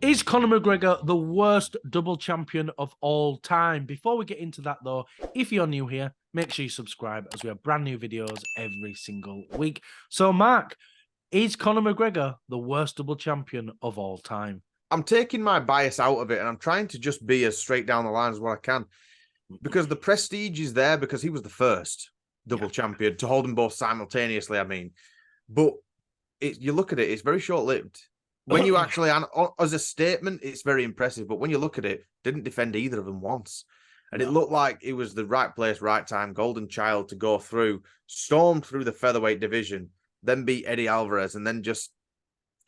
Is Conor McGregor the worst double champion of all time? Before we get into that, though, if you're new here, make sure you subscribe as we have brand new videos every single week. So, Mark, is Conor McGregor the worst double champion of all time? I'm taking my bias out of it and I'm trying to just be as straight down the line as what I can. Because the prestige is there because he was the first double champion to hold them both simultaneously, I mean. But you look at it, it's very short-lived. When you actually, as a statement, it's very impressive. But when you look at it, didn't defend either of them once. And it looked like it was the right place, right time, golden child to go through, stormed through the featherweight division, then beat Eddie Alvarez, and then just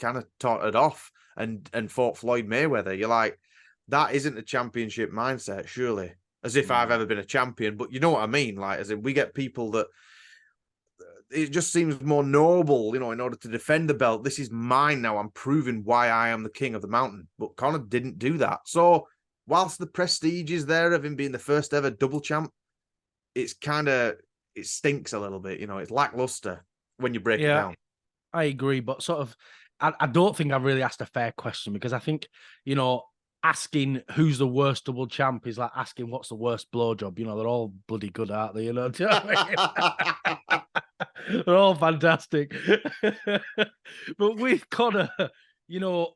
kind of tottered off and fought Floyd Mayweather. You're like, that isn't a championship mindset, surely. As if I've ever been a champion. But you know what I mean? Like, as in we get people that it just seems more noble, you know, in order to defend the belt. This is mine now. I'm proving why I am the king of the mountain. But Conor didn't do that. So whilst the prestige is there of him being the first ever double champ, it stinks a little bit. You know, it's lackluster when you break it down. I agree. But sort of, I don't think I've really asked a fair question because I think, you know, asking who's the worst double champ is like asking what's the worst blowjob. You know, they're all bloody good, aren't they? You know, do you know what I mean? They're all fantastic. But with Conor, you know,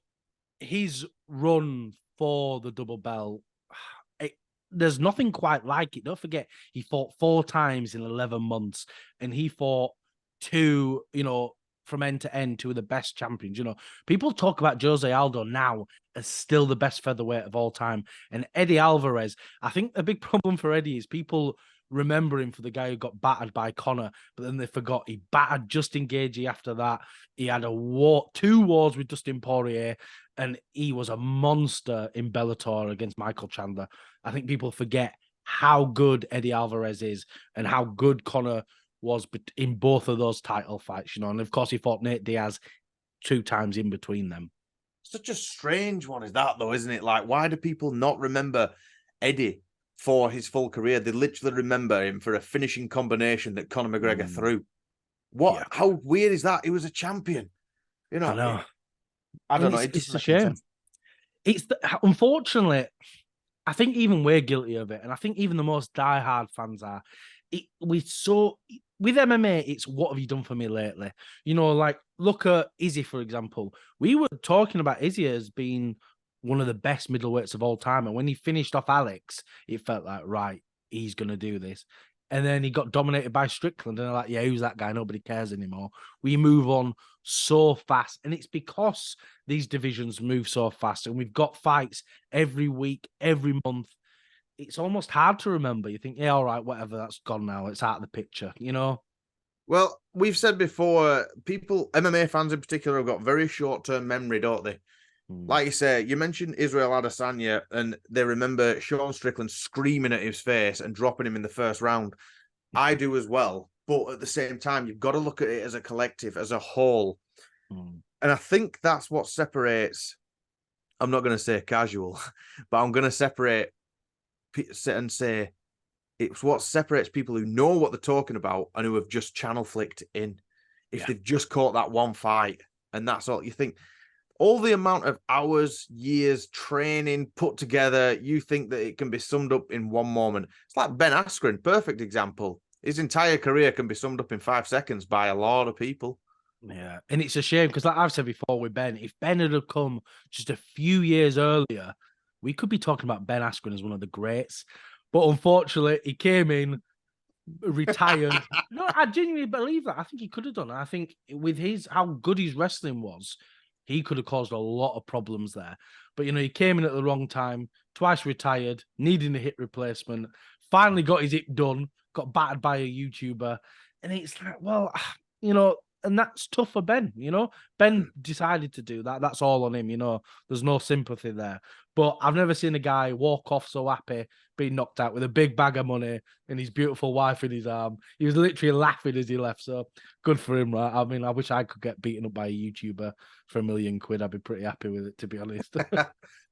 his run for the double belt, there's nothing quite like it. Don't forget, he fought 4 times in 11 months, and he fought 2, you know, from end to end, 2 of the best champions. You know, people talk about Jose Aldo now as still the best featherweight of all time. And Eddie Alvarez, I think the big problem for Eddie is people remember him for the guy who got battered by Conor, but then they forgot he battered Justin Gaethje after that. He had 2 wars with Dustin Poirier, and he was a monster in Bellator against Michael Chandler. I think people forget how good Eddie Alvarez is and how good Conor was in both of those title fights, you know. And of course, he fought Nate Diaz 2 times in between them. Such a strange one is that, though, isn't it? Like, why do people not remember Eddie for his full career? They literally remember him for a finishing combination that Conor McGregor threw. What? Yeah. How weird is that? He was a champion. You know, I don't know. It's a shame. Unfortunately, I think even we're guilty of it, and I think even the most diehard fans are. With MMA, it's what have you done for me lately? You know, like look at Izzy, for example. We were talking about Izzy as being one of the best middleweights of all time. And when he finished off Alex, it felt like, right, he's going to do this. And then he got dominated by Strickland. And they're like, yeah, who's that guy? Nobody cares anymore. We move on so fast. And it's because these divisions move so fast. And we've got fights every week, every month. It's almost hard to remember. You think, yeah, all right, whatever, that's gone now. It's out of the picture, you know? Well, we've said before, MMA fans in particular, have got very short-term memory, don't they? Like you say, you mentioned Israel Adesanya, and they remember Sean Strickland screaming at his face and dropping him in the first round. I do as well. But at the same time, you've got to look at it as a collective, as a whole. And I think that's what separates, I'm not going to say casual, but I'm going to separate and say it's what separates people who know what they're talking about and who have just channel flicked in. If they've just caught that one fight and that's all, you think all the amount of hours, years, training put together, you think that it can be summed up in one moment. It's like Ben Askren, perfect example. His entire career can be summed up in 5 seconds by a lot of people. Yeah, and it's a shame because like I've said before with Ben, if Ben had come just a few years earlier, we could be talking about Ben Askren as one of the greats. But unfortunately, he came in, retired. No, I genuinely believe that. I think he could have done it. I think with how good his wrestling was, he could have caused a lot of problems there. But, you know, he came in at the wrong time, twice retired, needing a hip replacement, finally got his hip done, got battered by a YouTuber. And it's like, well, you know, and that's tough for Ben, you know. Ben decided to do that. That's all on him, you know. There's no sympathy there. But I've never seen a guy walk off so happy, being knocked out with a big bag of money and his beautiful wife in his arm. He was literally laughing as he left. So good for him, right? I mean, I wish I could get beaten up by a YouTuber for £1 million. I'd be pretty happy with it, to be honest.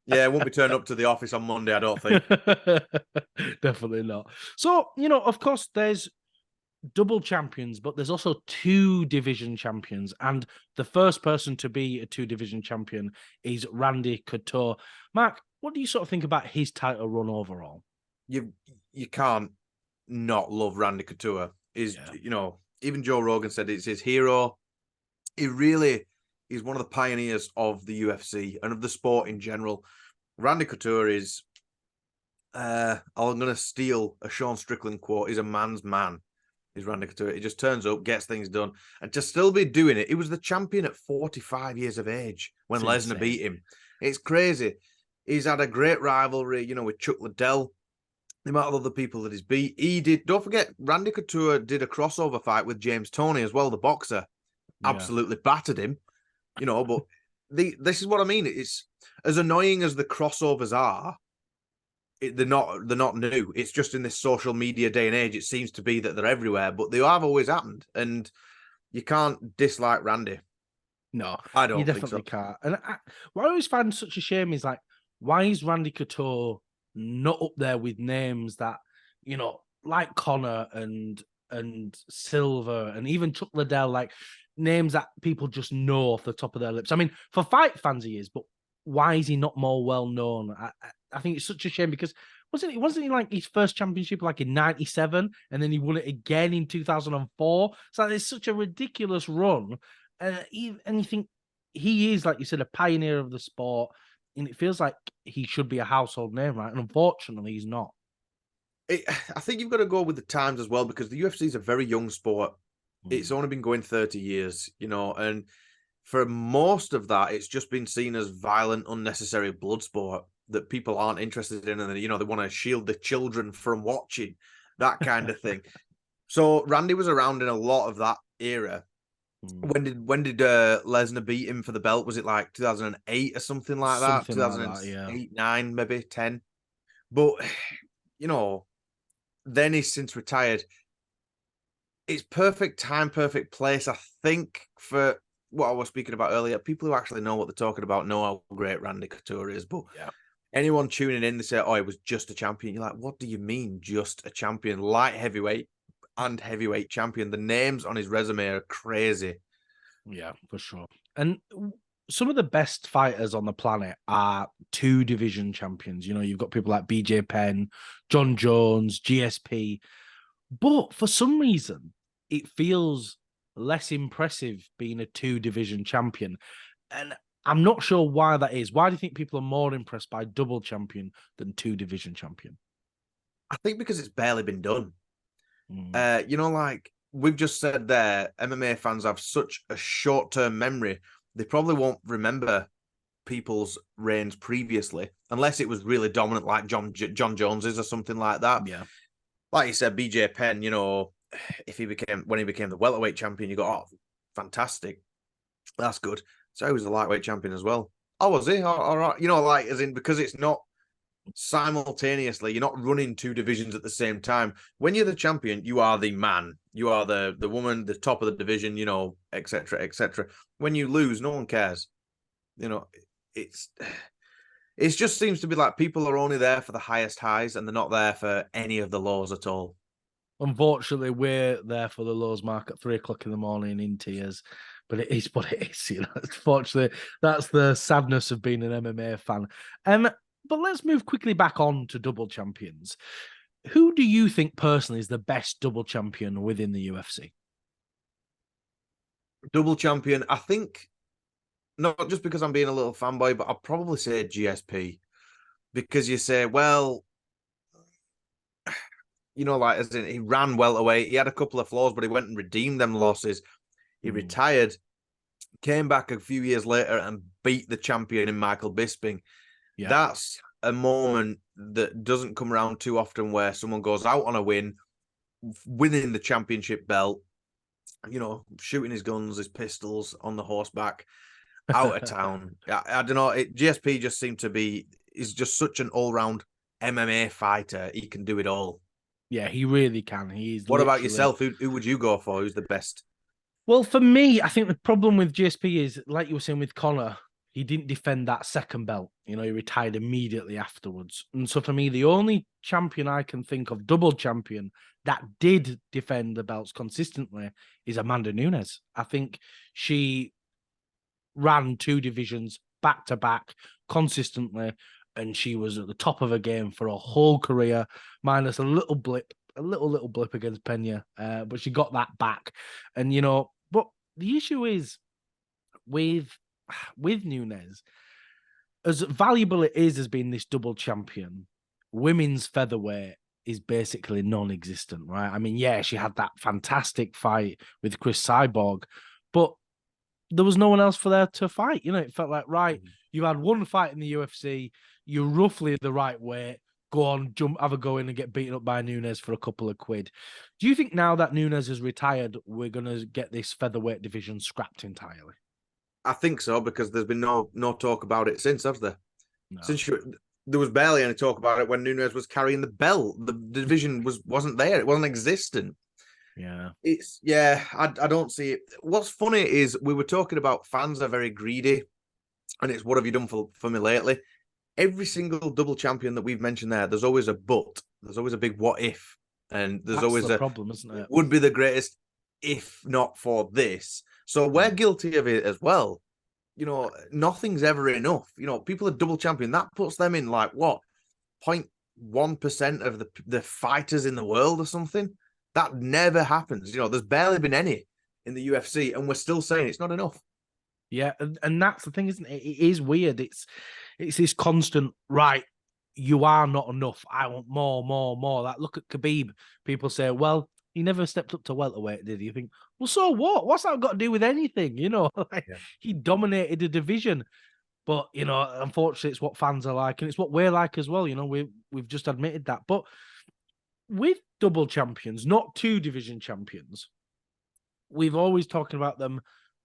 Yeah, it won't be turned up to the office on Monday, I don't think. Definitely not. So, you know, of course, there's double champions, but there's also two division champions. And the first person to be a two division champion is Randy Couture. Mark, what do you sort of think about his title run overall? You can't not love Randy Couture. Even Joe Rogan said it's his hero. He really is one of the pioneers of the UFC and of the sport in general. Randy Couture is, I'm going to steal a Sean Strickland quote, he's a man's man. Is Randy Couture. He just turns up, gets things done, and to still be doing it. He was the champion at 45 years of age when Lesnar beat him. It's crazy. He's had a great rivalry, with Chuck Liddell, the amount of other people that he's beat. Don't forget, Randy Couture did a crossover fight with James Toney as well, the boxer. Absolutely battered him, but this is what I mean. It's as annoying as the crossovers are. They're not new. It's just in this social media day and age, it seems to be that they're everywhere, but they have always happened, and you can't dislike Randy. No, I don't. You definitely can't. And what I always find such a shame is why is Randy Couture not up there with names that like Conor and Silver and even Chuck Liddell, like names that people just know off the top of their lips. I mean, for fight fans he is, but why is he not more well known? I think it's such a shame because wasn't he like his first championship like in '97 and then he won it again in 2004? So it's such a ridiculous run, and you think he is, like you said, a pioneer of the sport, and it feels like he should be a household name, right? And unfortunately, he's not. I think you've got to go with the times as well because the UFC is a very young sport. It's only been going 30 years, and for most of that, it's just been seen as violent, unnecessary blood sport that people aren't interested in, and they want to shield the children from watching that kind of thing. So Randy was around in a lot of that era. When did Lesnar beat him for the belt? Was it like 2008 or something like that? 2008, 9, maybe 10. But then he's since retired. It's perfect time, perfect place, I think, for what I was speaking about earlier. People who actually know what they're talking about know how great Randy Couture is. But anyone tuning in, they say, "Oh, he was just a champion." You're like, what do you mean, just a champion? Light heavyweight and heavyweight champion. The names on his resume are crazy. Yeah, for sure. And some of the best fighters on the planet are two division champions. You've got people like BJ Penn, John Jones, GSP. But for some reason, it feels less impressive being a two division champion. And I'm not sure why that is. Why do you think people are more impressed by double champion than two division champion? I think because it's barely been done. Like we've just said there, MMA fans have such a short-term memory. They probably won't remember people's reigns previously, unless it was really dominant, like John Jones's or something like that. Yeah. Like you said, BJ Penn, when he became the welterweight champion, you go, oh, fantastic. That's good. So he was the lightweight champion as well. Oh, was he? All right. As in, because it's not simultaneously, you're not running two divisions at the same time. When you're the champion, you are the man. You are the woman, the top of the division, etc., etc. When you lose, no one cares. It just seems to be like people are only there for the highest highs and they're not there for any of the lows at all. Unfortunately, we're there for the lows, Mark, at 3 o'clock in the morning in tears. But it is what it is. Unfortunately, that's the sadness of being an MMA fan. But let's move quickly back on to double champions. Who do you think personally is the best double champion within the UFC? Double champion, I think, not just because I'm being a little fanboy, but I'll probably say GSP. Because you say, well, as in he ran welterweight. He had a couple of flaws, but he went and redeemed them losses. He retired, came back a few years later and beat the champion in Michael Bisping. Yeah. That's a moment that doesn't come around too often where someone goes out on a win, winning the championship belt, shooting his guns, his pistols on the horseback, out of town. I don't know. GSP just seemed to be, he's just such an all-round MMA fighter. He can do it all. Yeah, he really can. What about yourself? Who would you go for? Who's the best? Well, for me, I think the problem with GSP is, like you were saying with Conor, he didn't defend that second belt. You know, he retired immediately afterwards. And so for me, the only champion I can think of, double champion, that did defend the belts consistently is Amanda Nunes. I think she ran 2 divisions back to back consistently, and she was at the top of her game for a whole career, minus a little blip against Pena, but she got that back. And you know, but the issue is with Nunes, as valuable it is as being this double champion, women's featherweight is basically non-existent, right? I mean, yeah, she had that fantastic fight with Chris Cyborg, but there was no one else for there to fight. You know, it felt like, right, you had one fight in the UFC, you're roughly the right weight, go on, have a go in and get beaten up by Nunes for a couple of quid. Do you think now that Nunes has retired, we're going to get this featherweight division scrapped entirely? I think so, because there's been no talk about it since, has there? No. There was barely any talk about it when Nunes was carrying the belt. The division wasn't there. It wasn't existent. Yeah. I don't see it. What's funny is we were talking about fans are very greedy, and it's what have you done for me lately? Every single double champion that we've mentioned there's always a but. There's always a big what if. And there's always the problem, isn't it? Would be the greatest if not for this. So we're guilty of it as well. You know, nothing's ever enough. You know, people are double champion. That puts them in like what? 0.1% of the fighters in the world or something. That never happens. You know, there's barely been any in the UFC, and we're still saying it's not enough. Yeah, and that's the thing, isn't it? It is weird. It's this constant, right, you are not enough. I want more. Like, look at Khabib. People say, well, he never stepped up to welterweight, did he? You think, well, so what? What's that got to do with anything? You know, He dominated a division. But, you know, unfortunately, it's what fans are like, and it's what we're like as well. You know, we've just admitted that. But with double champions, not 2 division champions, we've always talking about them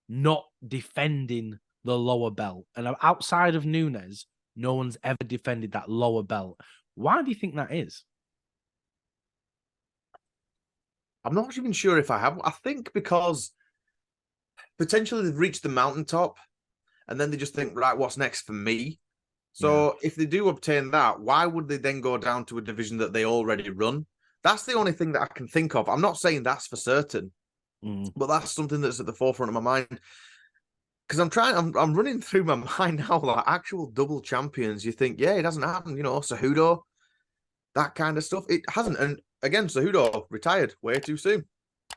not defending the lower belt. And outside of Nunes, no one's ever defended that lower belt. Why do you think that is? I'm not even sure if I have. I think because potentially they've reached the mountaintop and then they just think, right, what's next for me? So if they do obtain that, why would they then go down to a division that they already run? That's the only thing that I can think of. I'm not saying that's for certain, but that's something that's at the forefront of my mind. Because I'm running through my mind now, like actual double champions. You think, yeah, it hasn't happened, you know, Cejudo, that kind of stuff. It hasn't. And again, Cejudo retired way too soon.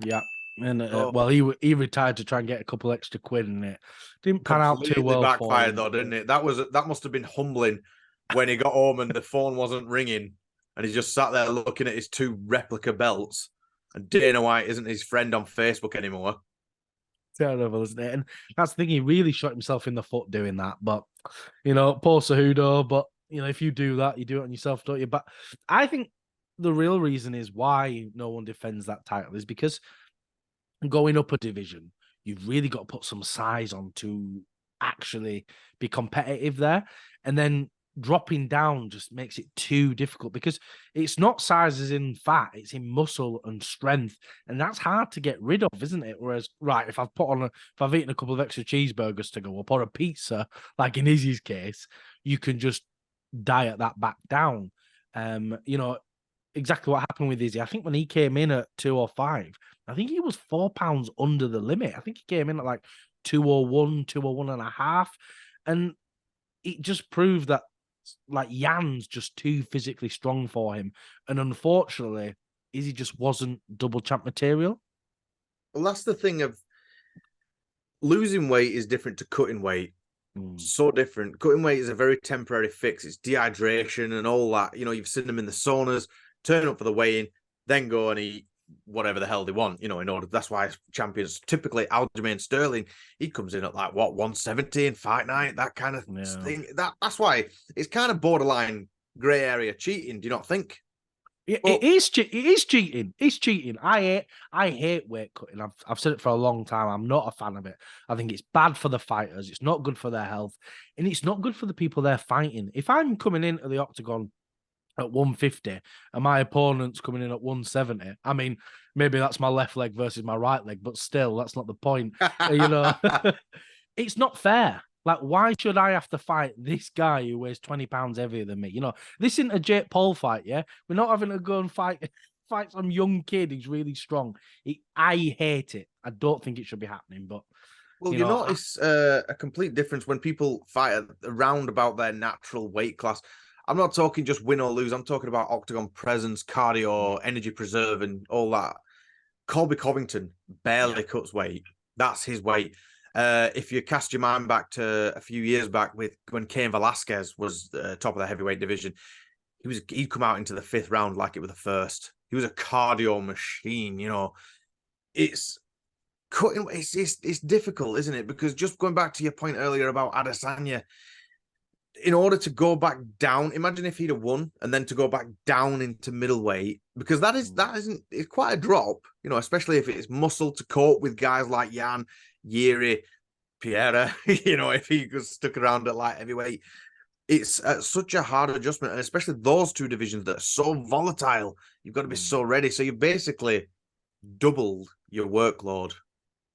Yeah. And well, he retired to try and get a couple extra quid, and it didn't pan out too well. Backfired though, didn't it? That must have been humbling when he got home and the phone wasn't ringing, and he just sat there looking at his 2 replica belts. And Dana White isn't his friend on Facebook anymore. Terrible, isn't it? And that's the thing, he really shot himself in the foot doing that. But, you know, poor Cejudo, but, you know, if you do that, you do it on yourself, don't you? But I think the real reason is why no one defends that title is because going up a division, you've really got to put some size on to actually be competitive there. And then dropping down just makes it too difficult because it's not size as in fat, it's in muscle and strength, and that's hard to get rid of, isn't it? Whereas, right, if I've eaten a couple of extra cheeseburgers to go up or a pizza, like in Izzy's case, you can just diet that back down. You know, exactly what happened with Izzy. I think when he came in at 205, I think he was 4 pounds under the limit. I think he came in at like 201, 201 and a half. And it just proved that like Jan's just too physically strong for him. And unfortunately, Izzy just wasn't double champ material. Well, that's the thing of losing weight is different to cutting weight. So different. Cutting weight is a very temporary fix. It's dehydration and all that. You know, you've seen them in the saunas, turn up for the weigh-in, then go and eat whatever the hell they want, you know, in order. That's why champions, typically Aljamain Sterling, he comes in at like, what, 170 in fight night, that kind of thing. That's why it's kind of borderline grey area cheating, do you not think? It is cheating. It's cheating. I hate weight cutting. I've said it for a long time. I'm not a fan of it. I think it's bad for the fighters. It's not good for their health, and it's not good for the people they're fighting. If I'm coming into the octagon at 150 and my opponent's coming in at 170, I mean, maybe that's my left leg versus my right leg, but still, that's not the point. You know, it's not fair. Like, why should I have to fight this guy who weighs 20 pounds heavier than me? You know, this isn't a Jake Paul fight, yeah? We're not having to go and fight some young kid who's really strong. I hate it. I don't think it should be happening, but Well, you you know, notice a complete difference when people fight around about their natural weight class. I'm not talking just win or lose. I'm talking about octagon presence, cardio, energy preserve, and all that. Colby Covington barely cuts weight. That's his weight. If you cast your mind back to a few years back with when Cain Velasquez was top of the heavyweight division, he'd come out into the 5th round like it was the first. He was a cardio machine. You know, it's cutting. It's difficult, isn't it? Because just going back to your point earlier about Adesanya, in order to go back down, imagine if he'd have won and then to go back down into middleweight, because it's quite a drop, you know, especially if it's muscle to cope with guys like Jan, Yuri, Pier, you know, if he was stuck around at light heavyweight. It's such a hard adjustment, and especially those two divisions that are so volatile, you've got to be so ready. So you've basically doubled your workload,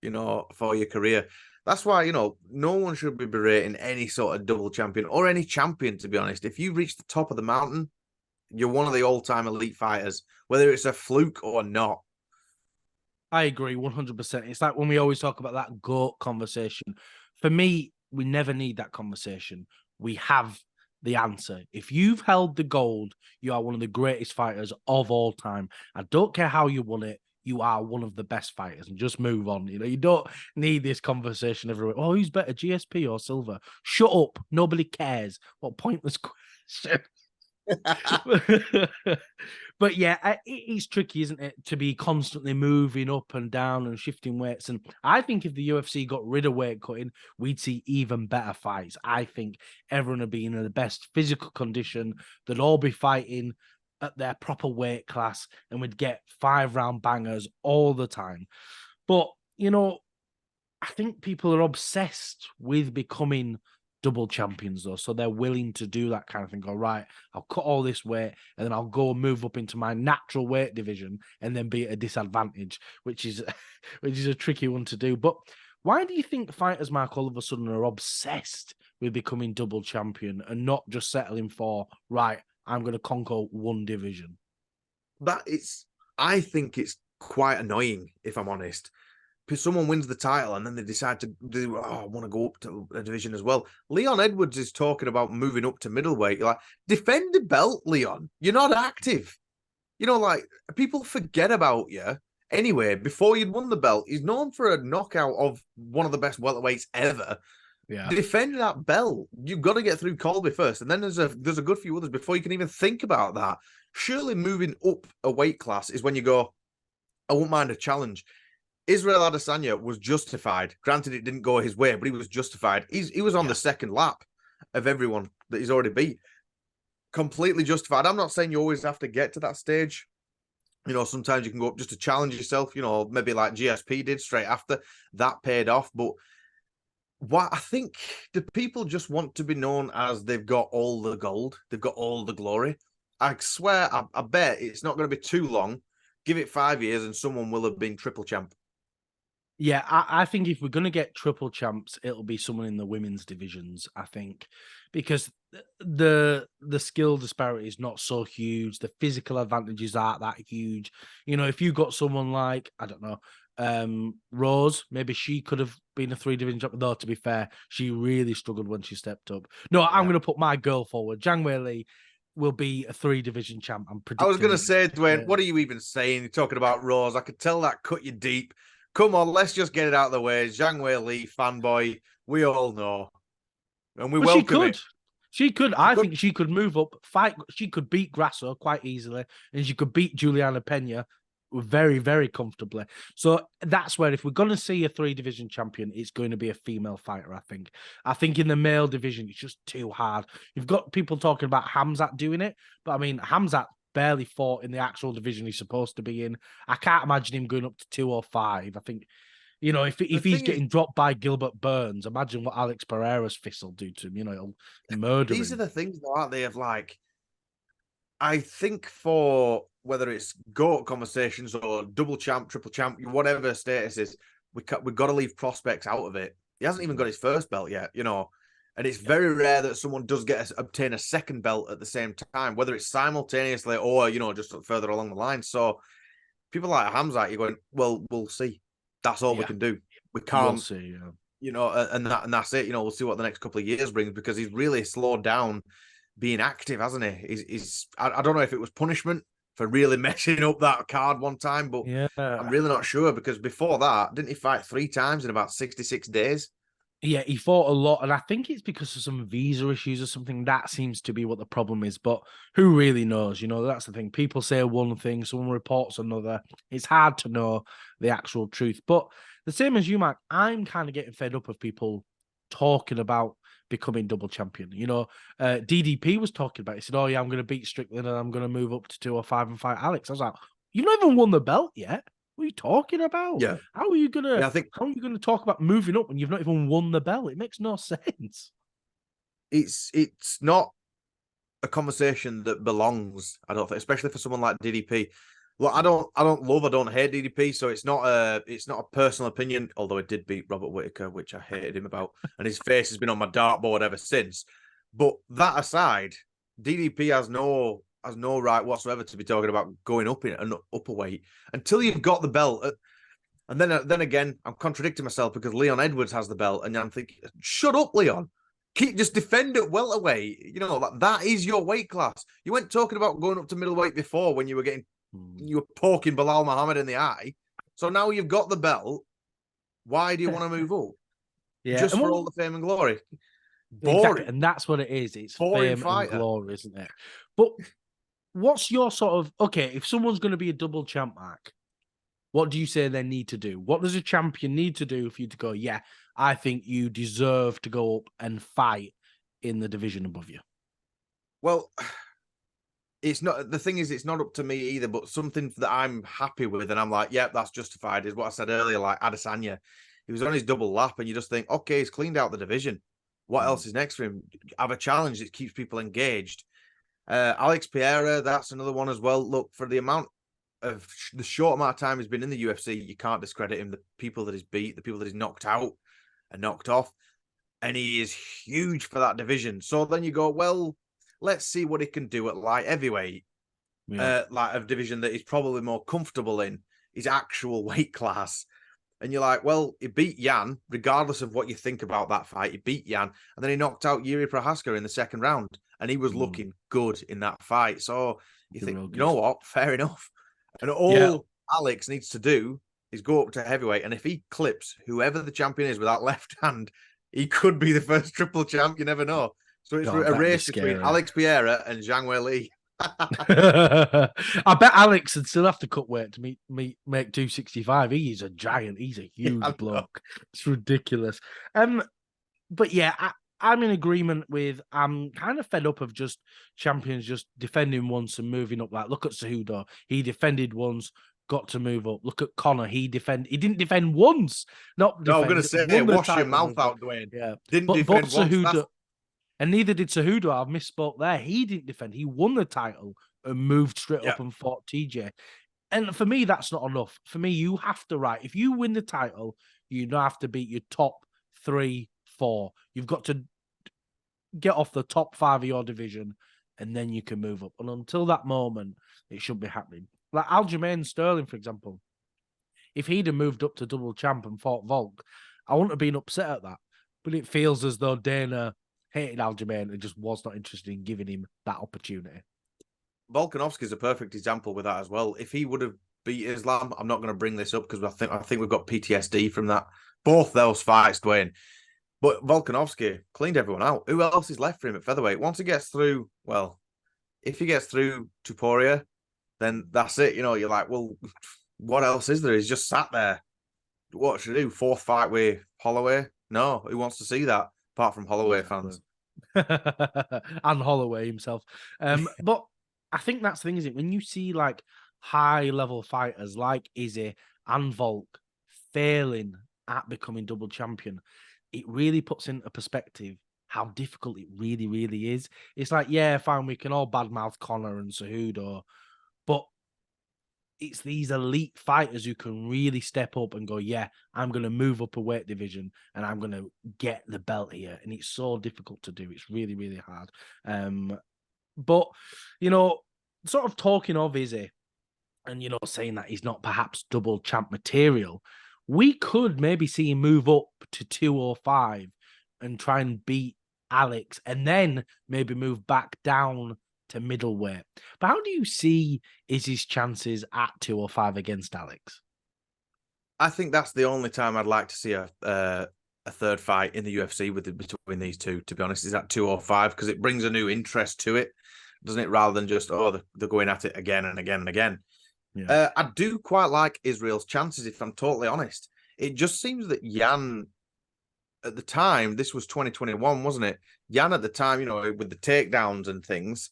you know, for your career. That's why, you know, no one should be berating any sort of double champion or any champion, to be honest. If you reach the top of the mountain, you're one of the all-time elite fighters, whether it's a fluke or not. I agree 100%. It's like when we always talk about that GOAT conversation. For me, we never need that conversation. We have the answer. If you've held the gold, you are one of the greatest fighters of all time. I don't care how you won it. You are one of the best fighters, and just move on. You know, you don't need this conversation everywhere. Oh, who's better, GSP or Silver? Shut up. Nobody cares. What pointless question. But yeah, it's tricky, isn't it, to be constantly moving up and down and shifting weights. And I think if the UFC got rid of weight cutting, we'd see even better fights. I think everyone would be in the best physical condition. They'd all be fighting at their proper weight class, and we'd get 5-round bangers all the time. But, you know, I think people are obsessed with becoming double champions, though. So they're willing to do that kind of thing. Go, right, I'll cut all this weight and then I'll go and move up into my natural weight division and then be at a disadvantage, which is a tricky one to do. But why do you think fighters, Mark, all of a sudden are obsessed with becoming double champion and not just settling for, right, I'm going to conquer one division? I think it's quite annoying, if I'm honest. Because someone wins the title and then they decide to do, I want to go up to a division as well. Leon Edwards is talking about moving up to middleweight. You're like, defend the belt, Leon. You're not active. You know, like, people forget about you. Anyway, before you'd won the belt, he's known for a knockout of one of the best welterweights ever. Yeah. Defend that belt. You've got to get through Colby first. And then there's a good few others before you can even think about that. Surely moving up a weight class is when you go, I won't mind a challenge. Israel Adesanya was justified. Granted, it didn't go his way, but he was justified. He was on the second lap of everyone that he's already beat. Completely justified. I'm not saying you always have to get to that stage. You know, sometimes you can go up just to challenge yourself, you know, maybe like GSP did straight after. That paid off. But what I think the people just want to be known as they've got all the gold. They've got all the glory. I swear, I bet it's not going to be too long. Give it 5 years and someone will have been triple champ. Yeah, I think if we're going to get triple champs, it'll be someone in the women's divisions, I think, because the skill disparity is not so huge. The physical advantages aren't that huge. You know, if you got someone like, I don't know, Rose, maybe she could have been a 3-division champ. Though, to be fair, she really struggled when she stepped up. No, I'm going to put my girl forward. Zhang Weili will be a 3-division champ. I was going to say, Dwayne, what are you even saying? You're talking about Rose. I could tell that cut you deep. Come on, let's just get it out of the way. Zhang Weili, fanboy, we all know. And we welcome it. She could. I think she could move up, fight. She could beat Grasso quite easily, and she could beat Juliana Pena very, very comfortably. So that's where, if we're going to see a 3-division champion, it's going to be a female fighter, I think. I think in the male division, it's just too hard. You've got people talking about Hamzat doing it, but I mean, Hamzat barely fought in the actual division he's supposed to be in. I can't imagine him going up to 205. I think, you know, if he's getting dropped by Gilbert Burns, imagine what Alex Pereira's fist will do to him. You know, it'll murder him. These are the things, though, aren't they? Of like, I think for whether it's GOAT conversations or double champ, triple champ, whatever status is, we've got to leave prospects out of it. He hasn't even got his first belt yet. You know, And it's very rare that someone does obtain a second belt at the same time, whether it's simultaneously or, just further along the line. So people like Hamzat, you're going, well, we'll see. That's all we can do. We can't, we'll see, and that's it. We'll see what the next couple of years brings, because he's really slowed down being active, hasn't he? I don't know if it was punishment for really messing up that card one time, but I'm really not sure, because before that, didn't he fight 3 times in about 66 days? Yeah, he fought a lot, and I think it's because of some visa issues or something. That seems to be what the problem is, but who really knows? That's the thing. People say one thing, someone reports another. It's hard to know the actual truth. But the same as you, Mark, I'm kind of getting fed up of people talking about becoming double champion. DDP was talking about it. He said, oh, yeah, I'm going to beat Strickland and I'm going to move up to 205 and fight Alex. I was like, you've not even won the belt yet. What are you talking about? Yeah. How are you gonna? Yeah, how are you gonna talk about moving up when you've not even won the belt? It makes no sense. It's not a conversation that belongs, I don't think, especially for someone like DDP. Look, I don't hate DDP, so it's not a personal opinion. Although it did beat Robert Whittaker, which I hated him about, and his face has been on my dartboard ever since. But that aside, DDP has no right whatsoever to be talking about going up in an upper weight until you've got the belt. And then again, I'm contradicting myself, because Leon Edwards has the belt, and I'm thinking, shut up, Leon. Just defend at welterweight. That is your weight class. You weren't talking about going up to middleweight before, when you were poking Bilal Muhammad in the eye. So now you've got the belt. Why do you want to move up? Yeah, just for all the fame and glory. Boring. Exactly, and that's what it is. It's boring fame and glory, isn't it? But what's your sort of, okay, if someone's going to be a double champ, Mark, what do you say they need to do? What does a champion need to do for you to go, yeah, I think you deserve to go up and fight in the division above you? Well, it's not up to me either, but something that I'm happy with, and I'm like, yeah, that's justified, is what I said earlier, like Adesanya. He was on his double lap, and you just think, okay, he's cleaned out the division. What else is next for him? Have a challenge that keeps people engaged. Alex Piera, that's another one as well. Look, for the short amount of time he's been in the UFC, you can't discredit him. The people that he's beat, the people that he's knocked out and knocked off, and he is huge for that division. So then you go, well, let's see what he can do at light heavyweight, like a division that he's probably more comfortable in, his actual weight class. And you're like, well, he beat Jan, regardless of what you think about that fight. He beat Jan, and then he knocked out Yuri Prohaska in the second round, and he was looking good in that fight. So you think, you know what? Fair enough. And all Alex needs to do is go up to heavyweight, and if he clips whoever the champion is with that left hand, he could be the first triple champ. You never know. So it's a race between Alex Piera and Zhang Weili. I bet Alex would still have to cut weight to make 265. He is a giant. He's a huge bloke. It's ridiculous. But yeah, I'm in agreement with. I'm kind of fed up of just champions just defending once and moving up. Like, look at Cejudo. He defended once, got to move up. Look at Conor. He didn't defend once. I'm going to say, wash your mouth out, Dwayne. Yeah, didn't defend once. Cejudo, and neither did Cejudo. I've misspoke there. He didn't defend. He won the title and moved straight up and fought TJ. And for me, that's not enough. For me, you have to, right, if you win the title, you don't have to beat your top 3, 4. You've got to get off the top 5 of your division, and then you can move up. And until that moment, it should be happening. Like Aljamain Sterling, for example. If he'd have moved up to double champ and fought Volk, I wouldn't have been upset at that. But it feels as though Dana hated Aljamain and just was not interested in giving him that opportunity. Volkanovski is a perfect example with that as well. If he would have beat Islam, I'm not going to bring this up because I think we've got PTSD from that. Both those fights, Dwayne. But Volkanovski cleaned everyone out. Who else is left for him at featherweight? Once he gets through, well, if he gets through to Poirier, then that's it. You're like, well, what else is there? He's just sat there. What should he do? 4th fight with Holloway? No, who wants to see that? Apart from Holloway fans. And Holloway himself. But I think that's the thing, is it? When you see like high-level fighters like Izzy and Volk failing at becoming double champion, it really puts into perspective how difficult it really, really is. It's like, yeah, fine, we can all badmouth Conor and Cejudo, but it's these elite fighters who can really step up and go, yeah, I'm going to move up a weight division and I'm going to get the belt here. And it's so difficult to do. It's really, really hard. But, you know, sort of talking of Izzy and, you know, saying that he's not perhaps double champ material, we could maybe see him move up to 205 and try and beat Alex and then maybe move back down to middleweight. But how do you see Izzy's chances at 205 against Alex? I think that's the only time I'd like to see a third fight in the UFC between these two, to be honest, is at 205, because it brings a new interest to it, doesn't it? Rather than just, they're going at it again and again and again. Yeah. I do quite like Israel's chances, if I'm totally honest. It just seems that Jan, at the time, this was 2021, wasn't it? Jan at the time, you know, with the takedowns and things,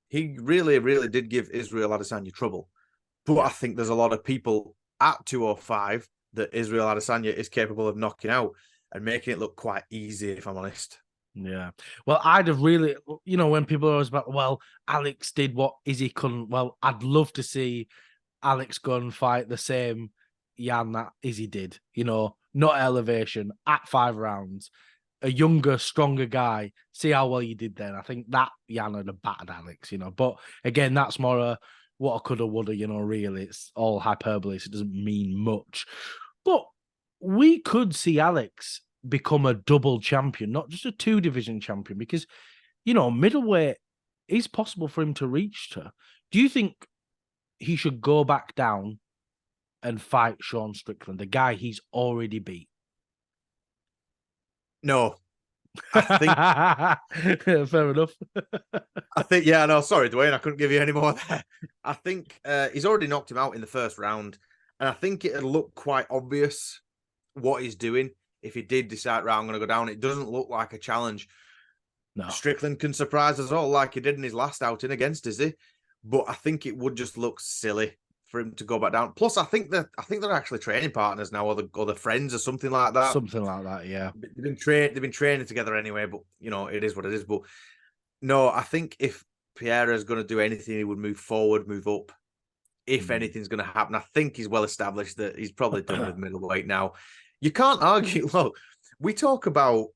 he really, really did give Israel Adesanya trouble. But I think there's a lot of people at 205 that Israel Adesanya is capable of knocking out and making it look quite easy, if I'm honest. Yeah. Well, I'd have really, you know, when people are always about, well, Alex did what Izzy couldn't. Well, I'd love to see Alex go and fight the same Jan that Izzy did, you know, not elevation, at 5 rounds, a younger, stronger guy. See how well you did then. I think that Jan would have battered Alex, you know. But again, that's more a what I coulda, woulda, you know, really. It's all hyperbole, so it doesn't mean much. But we could see Alex become a double champion, not just a 2-division champion, because, you know, middleweight is possible for him to reach to. Do you think he should go back down and fight Sean Strickland, the guy he's already beat? No. I think fair enough. I think, yeah, no, sorry, Dwayne, I couldn't give you any more there. I think he's already knocked him out in the first round, and I think it'd look quite obvious what he's doing if he did decide, right, I'm going to go down. It doesn't look like a challenge. No. Strickland can surprise us all like he did in his last outing against Izzy, but I think it would just look silly for him to go back down. Plus, I think they're actually training partners now, or they're friends or something like that. Something like that, yeah. They've been training together anyway, but you know, it is what it is. But no, I think if Pier is going to do anything, he would move forward, move up. If anything's going to happen, I think he's well established that he's probably done with middleweight now. You can't argue. Look, we talk about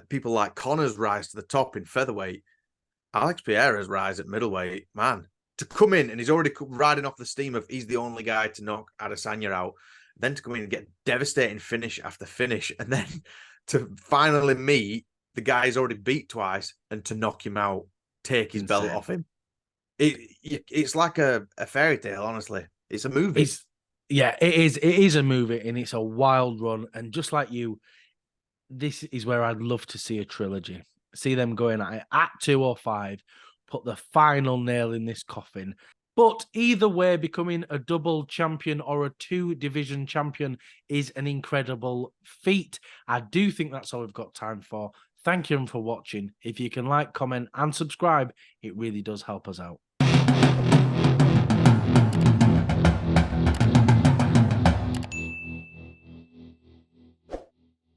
people like Conor's rise to the top in featherweight. Alex Pereira's rise at middleweight, man, to come in and he's already riding off the steam of he's the only guy to knock Adesanya out, then to come in and get devastating finish after finish, and then to finally meet the guy he's already beat twice and to knock him out, take his belt off him. It's like a fairy tale, honestly. It's a movie. Yeah, it is. It is a movie, and it's a wild run. And just like you, this is where I'd love to see a trilogy. See them going at it at 205, put the final nail in this coffin. But either way, becoming a double champion or a 2-division champion is an incredible feat. I do think that's all we've got time for. Thank you for watching. If you can like, comment, and subscribe, it really does help us out.